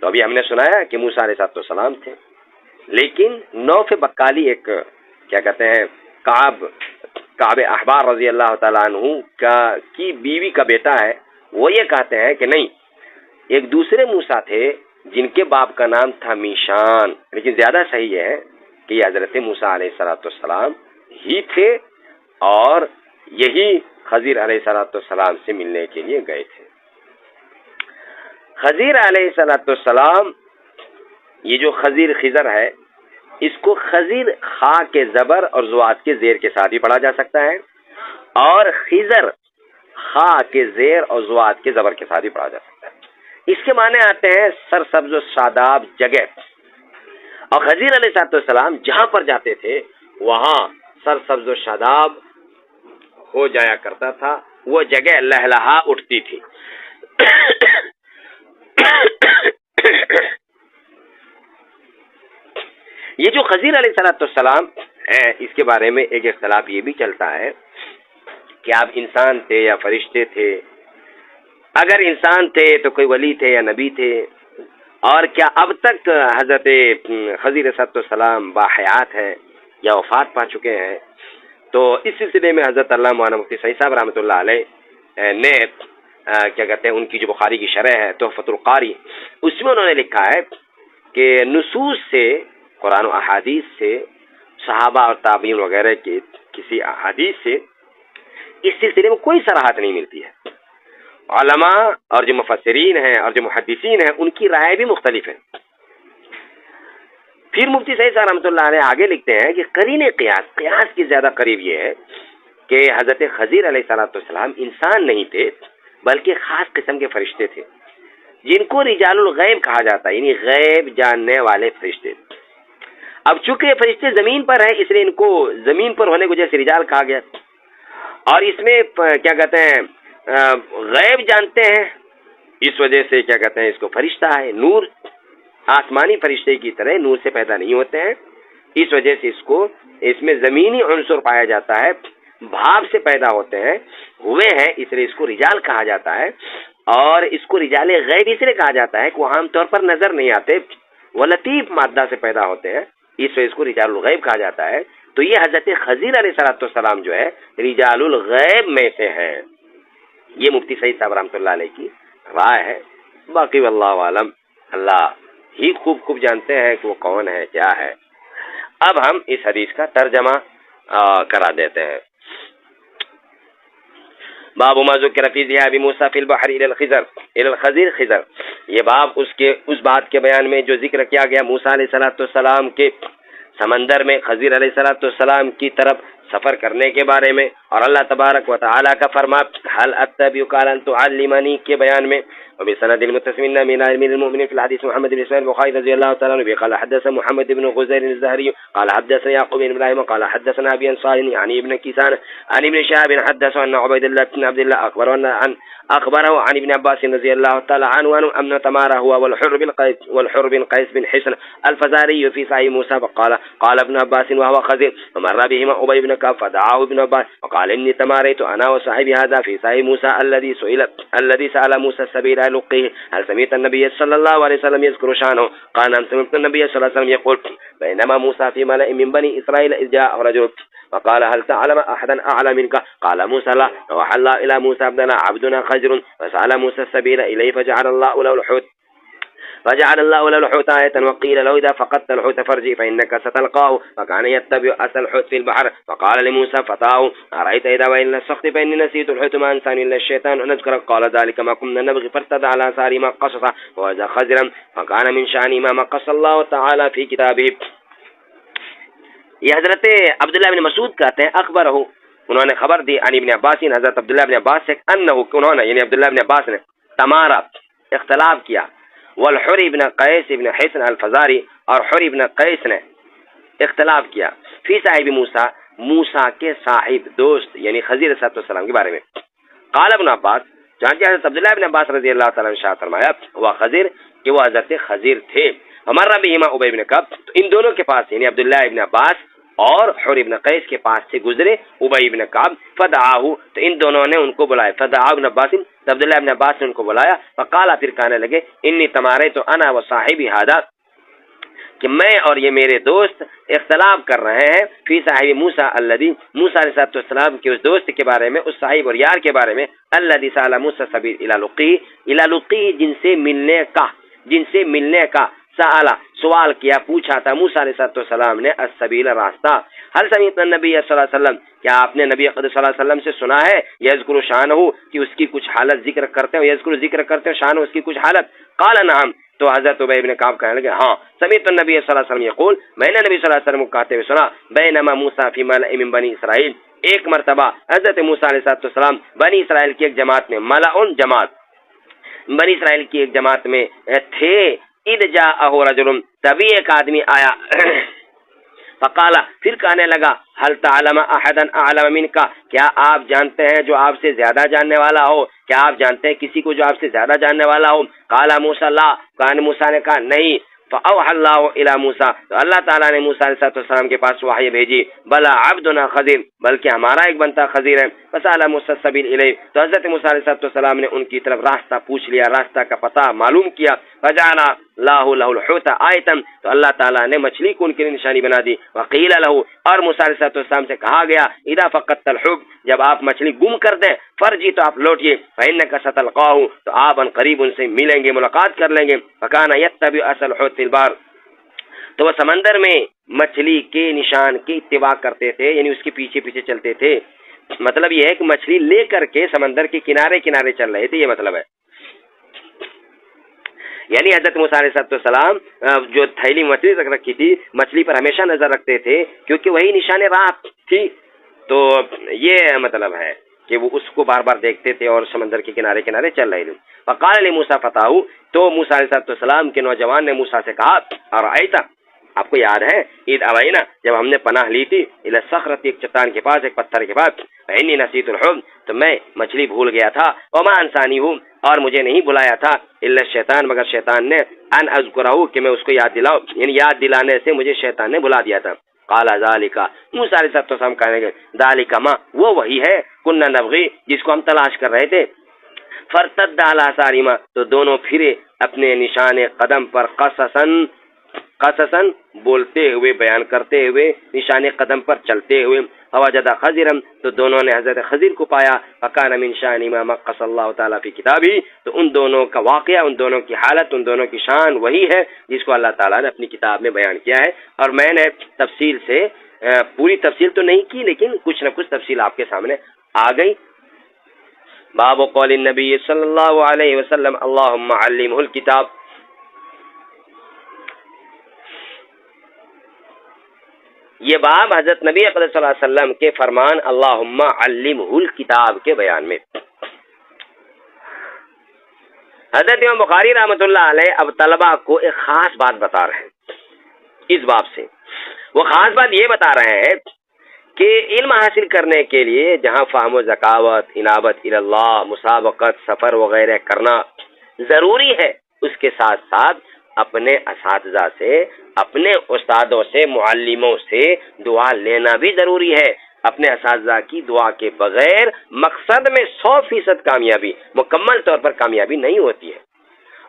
تو ابھی ہم نے سنایا کہ موسیٰ علیہ السلام تھے، لیکن نوف بکالی ایک کیا کہتے ہیں کعب احبار رضی اللہ تعالیٰ عنہ کی بیوی کا بیٹا ہے، وہ یہ کہتے ہیں کہ نہیں، ایک دوسرے موسیٰ تھے جن کے باپ کا نام تھا میشان، لیکن زیادہ صحیح ہے کہ یہ حضرت موسیٰ علیہ السلام ہی تھے اور یہی خضر علیہ السلام سے ملنے کے لیے گئے تھے۔ خضر علیہ السلام، یہ جو خضر ہے، اس کو خضر خا کے زبر اور زواد کے زیر کے ساتھ بھی پڑھا جا سکتا ہے، اور خضر خا کے زیر اور زواد کے زبر کے ساتھ بھی پڑھا جا سکتا ہے۔ اس کے معنی آتے ہیں سرسبز و شاداب جگہ، اور خضر علیہ السلام جہاں پر جاتے تھے وہاں سرسبز و شاداب ہو جایا کرتا تھا، وہ جگہ لہلہا اٹھتی تھی۔ یہ جو خضر علیہ السلام ہے، اس کے بارے میں ایک اختلاف یہ بھی چلتا ہے کہ آپ انسان تھے یا فرشتے تھے۔ اگر انسان تھے تو کوئی ولی تھے یا نبی تھے، اور کیا اب تک حضرت خضر علیہ السلام باحیات ہیں یا وفات پا چکے ہیں؟ تو اس سلسلے میں حضرت علامہ مولانا مفتی سعید صاحب رحمۃ اللہ علیہ نے کیا کہتے ہیں ان کی جو بخاری کی شرح ہے تحفۃ القاری، اس میں انہوں نے لکھا ہے کہ نصوص سے، قرآن و احادیث سے، صحابہ اور تابعین وغیرہ کے کسی احادیث سے اس سلسلے میں کوئی صراحت نہیں ملتی ہے۔ علماء اور جو مفسرین ہیں اور جو محدثین ہیں ان کی رائے بھی مختلف ہے۔ پھر مفتی سعید صاحب رحمۃ اللہ علیہ آگے لکھتے ہیں کہ قرین قیاس کی زیادہ قریب یہ ہے کہ حضرت خضر علیہ السلام انسان نہیں تھے بلکہ خاص قسم کے فرشتے تھے جن کو رجال الغیب کہا جاتا ہے، یعنی غیب جاننے والے فرشتے۔ اب چونکہ یہ فرشتے زمین پر ہیں، اس لیے ان کو زمین پر ہونے کی وجہ سے رجال کہا گیا، اور اس میں کیا کہتے ہیں غیب جانتے ہیں، اس وجہ سے کیا کہتے ہیں اس کو فرشتہ ہے۔ نور آسمانی فرشتے کی طرح نور سے پیدا نہیں ہوتے ہیں، اس وجہ سے اس میں زمینی عنصر پایا جاتا ہے، بھاپ سے پیدا ہوتے ہیں، ہوئے ہیں، اس لیے اس کو رجال کہا جاتا ہے۔ اور اس کو رجال غیب اس لیے کہا جاتا ہے کہ وہ عام طور پر نظر نہیں آتے، وہ لطیف مادہ سے پیدا ہوتے ہیں، اس وجہ اس کو رجال الغیب کہا جاتا ہے۔ تو یہ حضرت خضر علیہ السلام جو ہے رجال الغیب میں سے ہیں۔ یہ مفتی سعید صاحب رحمۃ اللہ علیہ کی رائے ہے، باقی واللہ عالم، اللہ ہی خوب جانتے ہیں کہ وہ کون ہے کیا ہے۔ اب ہم اس حدیث کا ترجمہ کرا دیتے ہیں۔ باب ما ذکر فی ذهاب موسیٰ فی البحر الی الخضر خضر، یہ باب اس بات کے بیان میں جو ذکر کیا گیا موسیٰ علیہ السلام کے سمندر میں خضر علیہ السلام کی طرف سفر کرنے کے بارے میں، اور اللہ تبارک و تعالی کا فرما حل اتبعک علی ان تعلمنی کے بیان میں۔ وبسند المتصل من امیر المؤمنین فی الحدیث محمد بن اسماعیل بخاری رضی اللہ تعالی عنہ قال حدثنا محمد بن غزير الزهري قال حدثنا يعقوب بن ابراهيم قال حدثنا ابي انصار يعني ابن كيسان عن ابن شهاب حدثه ان عبيد الله بن عبد الله اخبره عن ابن عباس رضي الله تعالى عنه ان تمار هو والحر بن قيس بن حصن الفزاري في سعي موسى فقال قال ابن عباس وهو خزر ومر بهما ابي بن كعب فدعاه ابن عباس وقال اني تماريت انا وصاحبي هذا في سعي موسى الذي سأل موسى السبيل لقيه هل سمعت النبي صلى الله عليه وسلم يذكر شانه قال نعم سمعت النبي صلى الله عليه وسلم يقول بينما موسى في ملأ من بني إسرائيل إذ جاء رجل فقال هل تعلم أحدا أعلى منك قال موسى لا ووحى الله إلى موسى عبدنا خضر فسأل موسى السبيل إليه فجعل الله له الحوت آية وقيل له إذا فقدت الحوت فارجع فإنك ستلقاه فكان يتبع أثر الحوت في البحر فقال لموسى فتاه أرأيت إذا وإن السخط فإني نسيت الحوت ما أنساني إلا الشيطان أن أذكر قال ذلك ما كنا نبغي فارتد على آثار ما قصص ووجد خضرا فكان من شأنه ما قص الله تعالى في كتابه۔ یہ حضرت عبداللہ بن مسعود کہتے ہیں اخبرہ، انہوں نے خبر دی عن ابن عباس، حضرت عبداللہ بن عباس سے انہو، انہوں نے یعنی عبداللہ بن عباس نے تمارا اختلاف کیا، والحر ابن قیس ابن حصن الفزاری، اور حر ابن قیس نے اختلاف کیا فی صاحب موسیٰ، موسیٰ کے صاحب دوست یعنی خضر علیہ السلام کے بارے میں۔ قال ابن عباس، جانتے حضرت عبداللہ بن عباس رضی اللہ تعالیٰ عنہ فرمایا وہ خضر کہ وہ حضرت خضر تھے، ہمارا بہما ابی بن کعب، تو ان دونوں کے پاس یعنی عبداللہ ابن عباس اور حر ابن قیس کے پاس سے گزرے ابی ابن کعب، فدعاہ، تو ان دونوں نے ان کو بلایا، فدعا ابن عباس، عبداللہ ابن عباس نے ان کو بلایا، فقالا، پھر کہنے لگے انی تمارے تو انا و صاحبی ہذا، کہ میں اور یہ میرے دوست اختلاف کر رہے ہیں فی صاحب موسیٰ الذی، موسیٰ علیہ السلام کے اس دوست کے بارے میں، اس صاحب اور یار کے بارے میں، الذی سأل موسیٰ السبیل الی لقیہ، جن سے ملنے کا سألا سوال کیا، پوچھا تھا موسیٰ علیہ السلام نے السبیل راستہ۔ حل سمعت النبی صلی اللہ علیہ وسلم، کیا آپ نے نبی صلی اللہ علیہ وسلم سے سنا ہے یذکر شانہ کہ اس کی کچھ حالت ذکر کرتے ہیں، ذکر کرتے ہیں شانہ اس کی کچھ حالت؟ قال نعم، تو حضرت ابی بن کعب کہنے لگے ہاں، سمعت النبی صلی اللہ علیہ وسلم یقول، میں نے نبی صلی اللہ علیہ وسلم کو کہتے ہوئے سنا، بینما موسیٰ فی ملأ من بنی اسرائیل، ایک مرتبہ حضرت موسیٰ علیہ السلام بنی اسرائیل کی ایک جماعت میں، ملأ جماعت، بنی اسرائیل کی ایک جماعت میں تھے، اذ جاءہ رجل، تبھی ایک آدمی آیا، فقالا، پھر کہنے لگا، حل تعلم احدا اعلم منک، کیا آپ جانتے ہیں جو آپ سے زیادہ جاننے والا ہو؟ کیا آپ جانتے ہیں کسی کو جو آپ سے زیادہ جاننے والا ہو؟ قال موسیٰ لا، کان موسیٰ نے کہا نہیں، فاوحى اللہ الی موسیٰ، تو اللہ تعالیٰ نے موسیٰ علیہ السلام کے پاس وحی بھیجی، بلا عبدنا خضر، بلکہ ہمارا ایک بنتا خضر ہے، فسأل موسیٰ السبیل الیہ، تو حضرت موسیٰ علیہ السلام نے ان کی طرف راستہ پوچھ لیا، راستہ کا پتہ معلوم کیا، فجعل اللہ لہ الحوت آیتا، تو اللہ تعالیٰ نے مچھلی کو ان کے لیے نشانی بنا دی، وقیل لہ، اور موسیٰ علیہ السلام سے کہا گیا، اذا فقدت الحوت، جب آپ مچھلی گم کر دیں، فرجی، تو آپ لوٹیے، فإنک ستلقاہ، تو آپ ان قریب ان سے ملیں گے، ملاقات کر لیں گے، فکان یتبع اثر الحوت فی البحر، تو وہ سمندر میں مچھلی کے نشان کی اتباع کرتے تھے، یعنی اس کے پیچھے پیچھے چلتے تھے، مطلب یہ ہے کہ مچھلی لے کر کے سمندر کے کنارے کنارے چل رہے تھے، یہ مطلب ہے۔ یعنی حضرت موسیٰ علیہ السلام جو تھیلی مچھلی رکھ رکھی تھی، مچھلی پر ہمیشہ نظر رکھتے تھے، کیونکہ وہی نشان راہ تھی، تو یہ مطلب ہے۔ کہ وہ اس کو بار بار دیکھتے تھے اور سمندر کے کنارے کنارے چل رہے تھے. فقال لموسیٰ فتاہ، تو موسیٰ علیہ السلام کے نوجوان نے موسیٰ سے کہا، ارأیت، آپ کو یاد ہے، اذ اوینا، جب ہم نے پناہ لی تھی، الی الصخرۃ، ایک چٹان کے پاس، ایک پتھر کے پاس، فانی نسیت الحوت، تو میں مچھلی بھول گیا تھا، وما انسانی ہوں، اور مجھے نہیں بلایا تھا، الا الشیطان، مگر شیطان نے، ان اذکرہ، کہ میں اس کو یاد دلاؤں، یعنی یاد دلانے سے مجھے شیطان نے بلا دیا تھا. قال ذالک، موسیٰ علیہ السلام کہنے لگے، ذالک ما، وہ وہی ہے، کننا نبغی، جس کو ہم تلاش کر رہے تھے. فرتد علی آثارہما، تو دونوں پھرے اپنے نشان قدم پر، قصصاً بولتے ہوئے، بیان کرتے ہوئے، نشان قدم پر چلتے ہوئے. فوجد خضرا، تو دونوں نے حضرت خضر کو پایا. فکان من شأنہما ما قص اللہ تعالیٰ فی کتابہ، تو ان دونوں کا واقعہ، ان دونوں کی حالت، ان دونوں کی شان وہی ہے جس کو اللہ تعالیٰ نے اپنی کتاب میں بیان کیا ہے. اور میں نے تفصیل سے، پوری تفصیل تو نہیں کی، لیکن کچھ نہ کچھ تفصیل آپ کے سامنے آ گئی. باب قول النبی صلی اللہ علیہ وسلم اللہم علمہ الکتاب. یہ باب حضرت نبی اقدس صلی اللہ علیہ وسلم کے فرمان اللہم علمہ الکتاب کے بیان میں. حضرت امام بخاری رحمۃ اللہ علیہ اب طلبہ کو ایک خاص بات بتا رہے ہیں اس باب سے. وہ خاص بات یہ بتا رہے ہیں کہ علم حاصل کرنے کے لیے جہاں فہم و ذکاوت، انابت اللہ، مسابقت، سفر وغیرہ کرنا ضروری ہے، اس کے ساتھ ساتھ اپنے اساتذہ سے، اپنے استادوں سے، معلموں سے دعا لینا بھی ضروری ہے. اپنے اساتذہ کی دعا کے بغیر مقصد میں 100% کامیابی، مکمل طور پر کامیابی نہیں ہوتی ہے.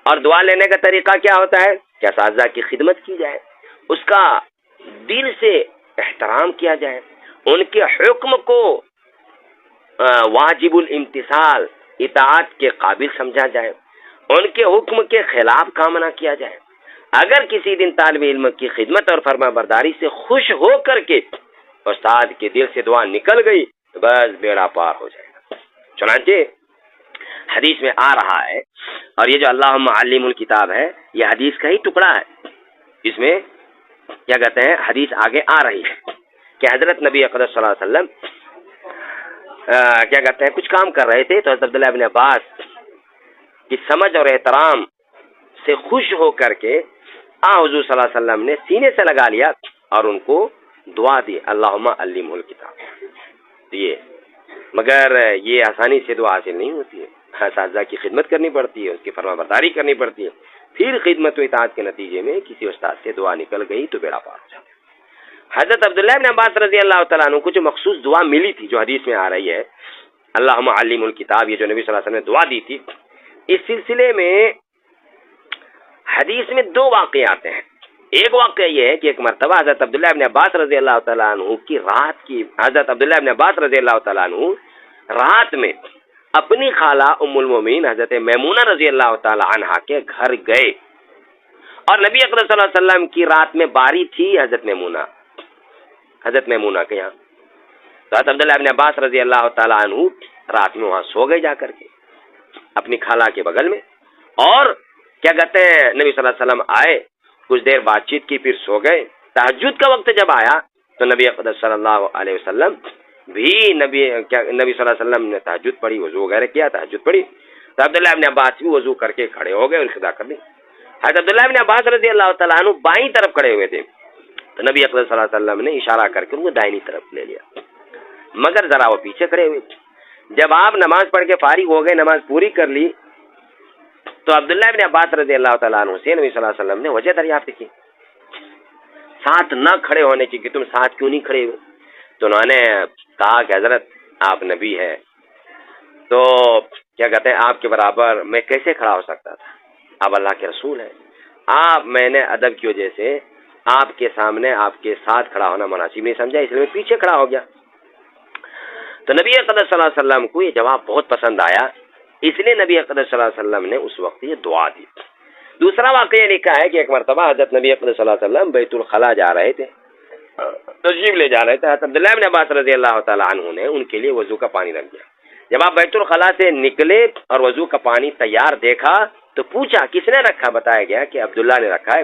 اور دعا لینے کا طریقہ کیا ہوتا ہے کہ اساتذہ کی خدمت کی جائے، اس کا دل سے احترام کیا جائے، ان کے حکم کو واجب الامتثال، اطاعت کے قابل سمجھا جائے، ان کے حکم کے خلاف کام نہ کیا جائے. اگر کسی دن طالب علم کی خدمت اور فرما برداری سے خوش ہو کر کے استاد کے دل سے دعا نکل گئی تو بس بیڑا پار ہو جائے گا. چنانچہ حدیث میں آ رہا ہے، اور یہ جو اللہم علم الکتاب ہے یہ حدیث کا ہی ٹکڑا ہے. اس میں کیا کہتے ہیں، حدیث آگے آ رہی ہے کہ حضرت نبی اقدس صلی اللہ علیہ وسلم کیا کہتے ہیں کچھ کام کر رہے تھے، تو حضرت عبداللہ ابن عباس کی سمجھ اور احترام سے خوش ہو کر کے حضور صلی اللہ علیہ وسلم نے سینے سے لگا لیا اور ان کو دعا دی، اللہم علمہ الکتاب. یہ مگر یہ آسانی سے دعا حاصل نہیں ہوتی ہے، اساتذہ کی خدمت کرنی پڑتی ہے، اس کی فرما برداری کرنی پڑتی ہے. پھر خدمت و اطاعت کے نتیجے میں کسی استاد سے دعا نکل گئی تو بیڑا پار ہو جاتا ہے. حضرت عبداللہ بن عباس رضی اللہ تعالیٰ عنہ کو جو مخصوص دعا ملی تھی، جو حدیث میں آ رہی ہے اللہم علمہ الکتاب، یہ جو نبی صلی اللہ علیہ وسلم نے دعا دی تھی، اس سلسلے میں حدیث میں 2 واقعات ہیں. ایک واقعہ یہ ہے کہ ایک مرتبہ حضرت عبداللہ بن عباس رضی اللہ تعالیٰ عنہ کی حضرت عبداللہ بن عباس رضی اللہ تعالیٰ عنہ رات میں اپنی خالہ ام المومنین حضرت میمونہ رضی اللہ تعالیٰ عنہا کے گھر گئے، اور نبی اکرم صلی اللہ علیہ وسلم کی رات میں باری تھی حضرت میمونہ کے یہاں. تو حضرت عبداللہ بن عباس رضی اللہ تعالیٰ عنہ رات میں وہاں سو گئے جا کر کے اپنی خالہ کے بغل میں. اور کیا کہتے ہیں نبی صلی اللہ علیہ وسلم آئے، کچھ دیر بات چیت کی، پھر سو گئے. تہجد کا وقت جب آیا تو نبی اقدس صلی اللہ علیہ وسلم بھی نبی صلی اللہ علیہ وسلم نے تہجد پڑھی، وضو وغیرہ کیا، تہجد پڑھی. تو عبداللہ ابن عباس بھی وضو کر کے کھڑے ہو گئے اور خدا کر لی. حضرت عبداللہ ابن عباس رضی اللہ تعالیٰ عنہ بائیں طرف کھڑے ہوئے تھے، تو نبی اقدس صلی اللہ علیہ وسلم نے اشارہ کر کے ان کو دائنی طرف لے لیا، مگر ذرا وہ پیچھے کھڑے ہوئے. جب آپ نماز پڑھ کے فارغ ہو گئے، نماز پوری کر لی، تو عبداللہ ابن عباس رضی اللہ تعالیٰ عنہ سے نبی صلی اللہ علیہ وسلم نے وجہ دریافت کی، ساتھ نہ کھڑے ہونے کی، کہ تم ساتھ کیوں نہیں کھڑے ہوئے؟ تو انہوں نے کہا کہ حضرت آپ نبی ہے، تو کیا کہتے ہیں آپ کے برابر میں کیسے کھڑا ہو سکتا تھا، آپ اللہ کے رسول ہیں. میں نے ادب کی وجہ سے آپ کے سامنے آپ کے ساتھ کھڑا ہونا مناسب نہیں سمجھا، اس لیے میں پیچھے کھڑا ہو گیا. تو نبی اقدس صلی اللہ علیہ وسلم کو یہ جواب بہت پسند آیا، اس لیے نبی اقدس صلی اللہ علیہ وسلم نے اس وقت یہ دعا دی. دوسرا واقعہ لکھا ہے کہ ایک مرتبہ حضرت نبی اقدس صلی اللہ علیہ وسلم بیت الخلاء جا رہے تھے، تشریف لے جا رہے تھے. حضرت عبداللہ بن عباس رضی اللہ تعالیٰ عنہ نے ان کے لیے وضو کا پانی رکھ دیا. جب آپ بیت الخلاء سے نکلے اور وضو کا پانی تیار دیکھا تو پوچھا کس نے رکھا، بتایا گیا کہ عبداللہ نے رکھا ہے.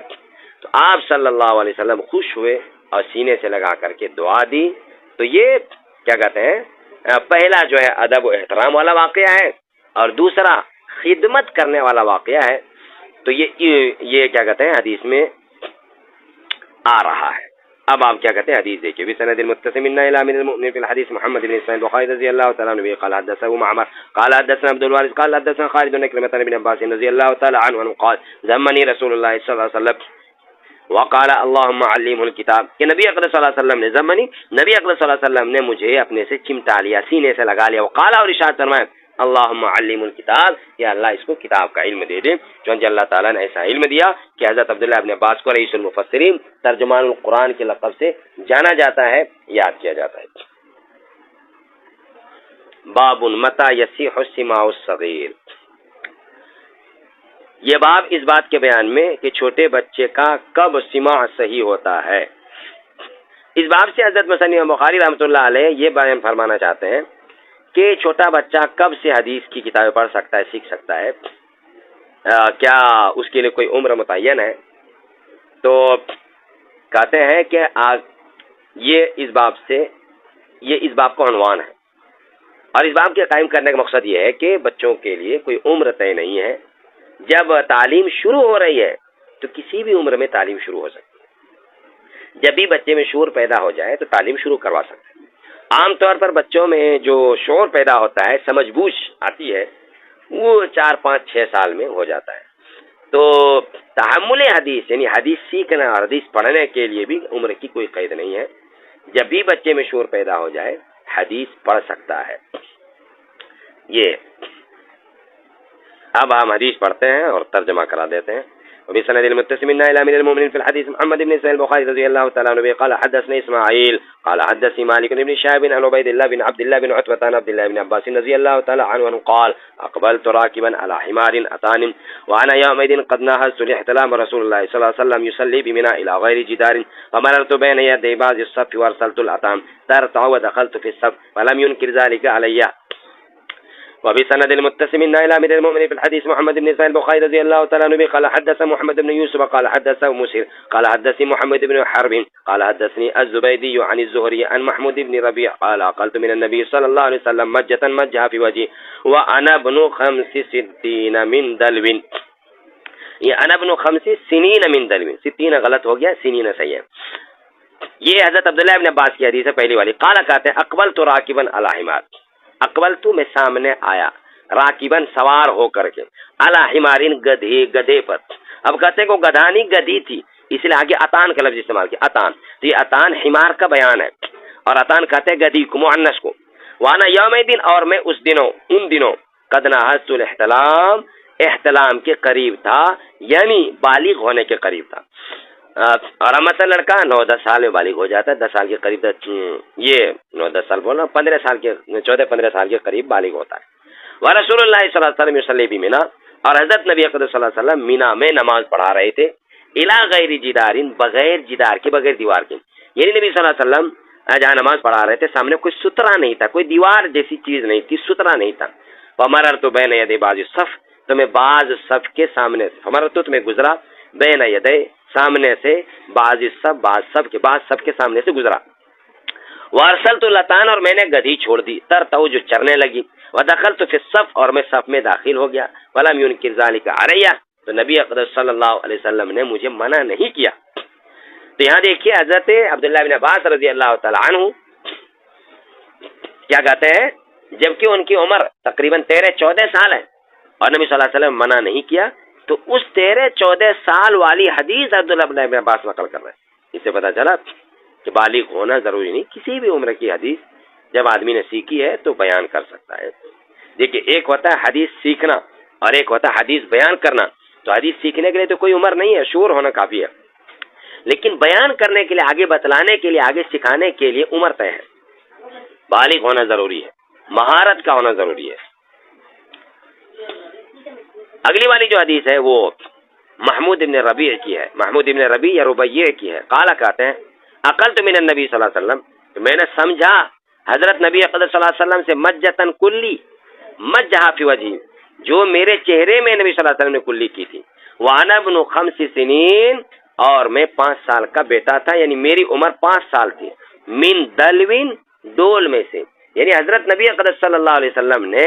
تو آپ صلی اللہ علیہ وسلم خوش ہوئے اور سینے سے لگا کر کے دعا دی. تو یہ کیا کہتے ہیں پہلا جو ہے ادب و احترام والا واقعہ ہے اور دوسرا خدمت کرنے والا واقعہ ہے. تو یہ کیا کہتے ہیں حدیث میں آ رہا ہے. اب آپ کیا کہتے ہیں حدیث دیکھیے. بسند المتصل منا الى امير المؤمنين في الحديث محمد بن اسماعيل البخاري رضي الله تعالى عنه قال حدثنا معمر قال حدثنا عبد الوارث قال حدثنا خالد بن عكرمة بن عباس رضي الله تعالى عنه قال ذمني رسول الله صلى الله عليه وسلم وقال اللهم علمه الكتاب کہ نبی اکرم صلی اللہ علیہ وسلم نے ذمنی نبی اکرم صلی اللہ علیہ وسلم نے مجھے اپنے سے چمٹا لیا, سینے سے لگا لیا. وقال اور ارشاد فرمایا اللہم علم الکتاب, یا اللہ اس کو کتاب کا علم دے دے. چونکہ اللہ تعالیٰ نے ایسا علم دیا کہ حضرت عبداللہ ابن عباس کو رئیس المفسرین ترجمان القرآن کے لقب سے جانا جاتا ہے, یاد کیا جاتا ہے. باب متى یصیح السماع الصغیر. یہ باب اس بات کے بیان میں کہ چھوٹے بچے کا کب سماع صحیح ہوتا ہے. اس باب سے حضرت مصنف بخاری رحمۃ اللہ علیہ یہ بیان فرمانا چاہتے ہیں کہ چھوٹا بچہ کب سے حدیث کی کتابیں پڑھ سکتا ہے, سیکھ سکتا ہے, کیا اس کے لیے کوئی عمر متعین ہے. تو کہتے ہیں کہ یہ اس باب کا عنوان ہے, اور اس باب کے قائم کرنے کا مقصد یہ ہے کہ بچوں کے لیے کوئی عمر طے نہیں ہے. جب تعلیم شروع ہو رہی ہے تو کسی بھی عمر میں تعلیم شروع ہو سکتی ہے. جب بھی بچے میں شعور پیدا ہو جائے تو تعلیم شروع کروا سکتے ہیں. عام طور پر بچوں میں جو شعور پیدا ہوتا ہے, سمجھ بوجھ آتی ہے, وہ 4 5 6 سال میں ہو جاتا ہے. تو تحمل حدیث یعنی حدیث سیکھنا اور حدیث پڑھنے کے لیے بھی عمر کی کوئی قید نہیں ہے. جب بھی بچے میں شعور پیدا ہو جائے حدیث پڑھ سکتا ہے. یہ اب ہم حدیث پڑھتے ہیں اور ترجمہ کرا دیتے ہیں. وبسند المتصل منا الى امير المؤمنين في الحديث محمد بن اسماعيل البخاري رضي الله تعالى عنه قال حدثنا اسماعيل قال حدثني مالك بن شهاب عن عبيد الله بن عبد الله بن عتبة عن عبد الله بن عباس رضي الله تعالى عنه قال اقبلت راكبا على حمار اتان وانا يومئذ قد ناهزت الاحتلام رسول الله صلى الله عليه وسلم يصلي بمنى الى غير جدار فمررت بين يدي بعض الصف وارسلت الاتام ترتع ودخلت في الصف فلم ينكر ذلك علي. وبسند المتصل منا الى امير المؤمنين في الحديث محمد بن اسماعيل البخاري رضي الله تعالى عنه قال حدثنا محمد بن يوسف قال حدثنا مسهر قال حدثني محمد بن حرب قال حدثني الزبيدي عن الزهري عن محمود بن ربيع قال اقلت من النبي صلى الله عليه وسلم مجة مجها في وجهي وانا ابن 65 من دلو. یہ انا ابن 65 من دلو, 60 غلط ہو گیا, سنین صحیح ہے. یہ حضرت عبداللہ ابن عباس کی حدیث ہے پہلی والی. قال کہتے ہیں اقبلت راکبا علی حمار, اقبلت میں سامنے آیا, راکبن سوار ہو کر کے, علی حمارین گدھے پر. اب کہتے ہیں کہ گدھا نہیں گدھی تھی, اس لیے آگے اتان کا لفظ استعمال کیا, اتان. تو یہ اتان حمار کا بیان ہے, اور اتان کہتے ہیں گدھی کو, مؤنث کو. وانا یوم دن, اور میں ان دنوں قد ناہزت الاحتلام, احتلام کے قریب تھا, یعنی بالغ ہونے کے قریب تھا. اور مثلا لڑکا 9-10 سال میں بالغ ہو جاتا ہے, 10 سال کے قریب, یہ 9-10 سال بولنا, 15 سال کے 14-15 سال کے قریب بالغ ہوتا ہے. ورسول اللہ صلی اللہ علیہ وسلم یصلی بمنی, اور حضرت نبی اکرم صلی اللہ علیہ وسلم مینا میں نماز پڑھا رہے تھے, الی غیر جدارین, بغیر جدار کے, بغیر دیوار کے. یعنی نبی صلی اللہ علیہ وسلم جہاں نماز پڑھا رہے تھے سامنے کوئی سترا نہیں تھا, کوئی دیوار جیسی چیز نہیں تھی, سترا نہیں تھا. فمررت بین یدی بعض الصف, تو میں بعض صف کے سامنے, فمررت تو میں گزرا, بین یدی سامنے سے, بعض صف کے سامنے سے گزرا. وارسلت اللتان, اور میں نے گدھی چھوڑ دی, ترتع جو چرنے لگی. ودخلت فی الصف, اور میں صف میں داخل ہو گیا. ولم ينکر ذلک علی, تو نبی اقدس صلی اللہ علیہ وسلم نے مجھے منع نہیں کیا. تو یہاں دیکھیے حضرت عبداللہ بن عباس رضی اللہ تعالی عنہ کیا کہتے ہیں, جبکہ ان کی عمر تقریباً 13-14 سال ہے اور نبی صلی اللہ علیہ وسلم منع نہیں کیا, تو اس 13-14 سال والی حدیث عبداللہ بن عباس نقل کر رہے ہیں. اس سے پتہ چلا کہ بالغ ہونا ضروری نہیں, کسی بھی عمر کی حدیث جب آدمی نے سیکھی ہے تو بیان کر سکتا ہے. دیکھیے ایک ہوتا ہے حدیث سیکھنا اور ایک ہوتا ہے حدیث بیان کرنا. تو حدیث سیکھنے کے لیے تو کوئی عمر نہیں ہے, شعور ہونا کافی ہے, لیکن بیان کرنے کے لیے, آگے بتلانے کے لیے, آگے سکھانے کے لیے عمر طے ہے. بالغ ہونا ضروری ہے, مہارت کا ہونا ضروری ہے. اگلی والی جو حدیث ہے وہ محمود ابن ربیع کی ہے, محمود ابن ربیع یا ربیع کی ہے. قال کہتے ہیں عقلت من النبی صلی اللہ علیہ وسلم, میں نے سمجھا حضرت نبی اقدس صلی اللہ علیہ وسلم سے مجتن کلی, مجہا فی وجہی, جو میرے چہرے میں نبی صلی اللہ علیہ وسلم نے کلی کی تھی. وانا ابن 5 سنین, اور میں 5 سال کا بیٹا تھا, یعنی میری عمر 5 سال تھی. من دلوین, ڈول میں سے, یعنی حضرت نبی اقدس صلی اللہ علیہ وسلم نے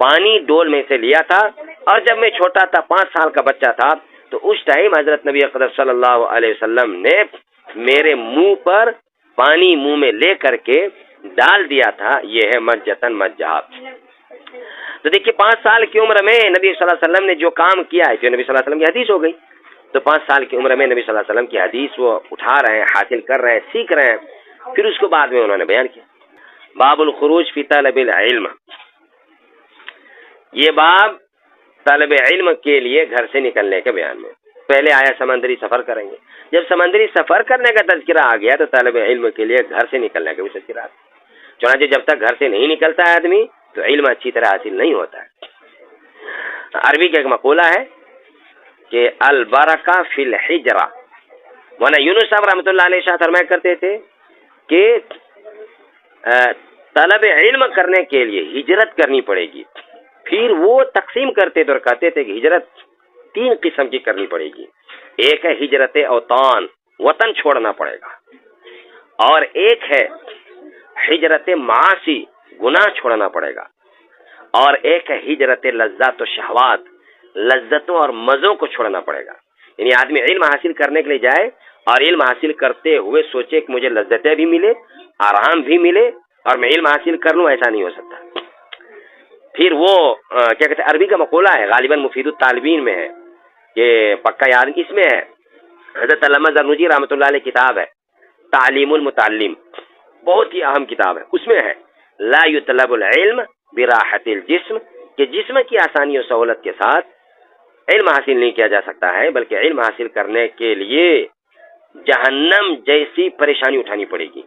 پانی ڈول میں سے لیا تھا، اور جب میں چھوٹا تھا 5 سال کا بچہ تھا تو اس ٹائم حضرت نبی اقدس صلی اللہ علیہ وسلم نے میرے منہ پر پانی منہ میں لے کر کے ڈال دیا تھا. یہ ہے مجتن مجہ. تو دیکھیے 5 سال کی عمر میں نبی صلی اللہ علیہ وسلم نے جو کام کیا ہے، جو نبی صلی اللہ علیہ وسلم کی حدیث ہو گئی، تو 5 سال کی عمر میں نبی صلی اللہ علیہ وسلم کی حدیث وہ اٹھا رہے ہیں، حاصل کر رہے ہیں، سیکھ رہے ہیں. پھر اس کو بعد میں انہوں نے بیان کیا. باب الخروج فی طلب العلم. یہ باب طالب علم کے لیے گھر سے نکلنے کے بیان میں. پہلے آیا سمندری سفر کریں گے. جب سمندری سفر کرنے کا تذکرہ آ گیا تو طالب علم کے لیے گھر سے نکلنے کا بھی تذکرہ آ گیا. چنانچہ جب تک گھر سے نہیں نکلتا ہے آدمی تو علم اچھی طرح حاصل نہیں ہوتا ہے. عربی کا ایک مقولہ ہے کہ البرکہ فی الحجرہ. مولانا یونس صاحب رحمۃ اللہ علیہ شاہ فرمایا کرتے تھے کہ طلب علم کرنے کے لیے ہجرت کرنی پڑے گی. پھر وہ تقسیم کرتے تو کہتے تھے کہ ہجرت 3 قسم کی کرنی پڑے گی. ایک ہے ہجرت اوطان، وطن چھوڑنا پڑے گا، اور ایک ہے ہجرت معاصی، گناہ چھوڑنا پڑے گا، اور ایک ہے ہجرت لذات و شہوات، لذتوں اور مزوں کو چھوڑنا پڑے گا. یعنی آدمی علم حاصل کرنے کے لیے جائے اور علم حاصل کرتے ہوئے سوچے کہ مجھے لذتیں بھی ملے، آرام بھی ملے، اور میں علم حاصل کر لوں، ایسا نہیں ہو سکتا. پھر وہ کیا کہتے ہیں، عربی کا مقولہ ہے، غالباً مفید الطالبین میں ہے، کہ پکا یاد اس میں ہے. حضرت علامہ زرنوجی رحمۃ اللہ علیہ کتاب ہے تعلیم المتعلم، بہت ہی اہم کتاب ہے. اس میں ہے لا یطلب العلم براحت الجسم، کہ جسم کی آسانی اور سہولت کے ساتھ علم حاصل نہیں کیا جا سکتا ہے، بلکہ علم حاصل کرنے کے لیے جہنم جیسی پریشانی اٹھانی پڑے گی.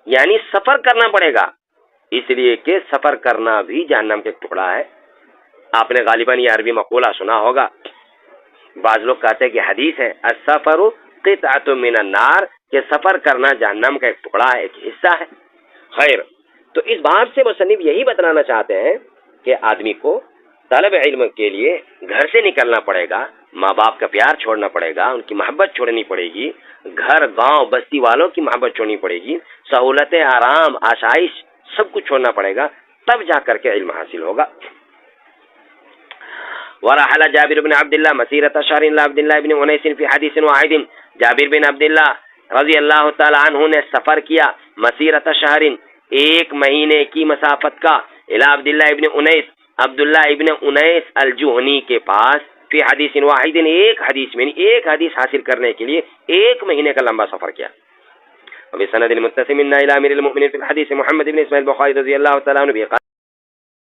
یعنی سفر کرنا پڑے گا، اس لیے کہ سفر کرنا بھی جہنم کا ایک ٹکڑا ہے. آپ نے غالباً یہ عربی مقولہ سنا ہوگا. بعض لوگ کہتے ہیں کہ حدیث ہے السفر قطعۃ من النار، کہ سفر کرنا جہنم کا ایک ٹکڑا ہے، ایک حصہ ہے. خیر، تو اس باب سے مصنف یہی بتلانا چاہتے ہیں کہ آدمی کو طلب علم کے لیے گھر سے نکلنا پڑے گا، ماں باپ کا پیار چھوڑنا پڑے گا، ان کی محبت چھوڑنی پڑے گی، گھر گاؤں بستی والوں کی محبت چھوڑنی پڑے گی، سہولتیں، آرام، آسائش سب کچھ چھوڑنا پڑے گا، تب جا کر کے علم حاصل ہوگا. ورحل جابر بن عبداللہ مسیرۃ شہر الی عبد اللہ بن انیس فی حدیث واحد. جابر بن عبداللہ رضی اللہ تعالی عنہ نے سفر کیا مسیرۃ شہر، 1 مہینے کی مسافت کا، الی عبداللہ ابن انیس، عبداللہ ابن انیس الجہنی کے پاس، فی حدیث واحد، ایک حدیث میں، ایک حدیث حاصل کرنے کے لیے 1 مہینے کا لمبا سفر کیا. وبسند المتصل منا الى امیر المؤمنین فی الحدیث محمد بن اسماعیل بخاری رضی اللہ تعالی عنہ.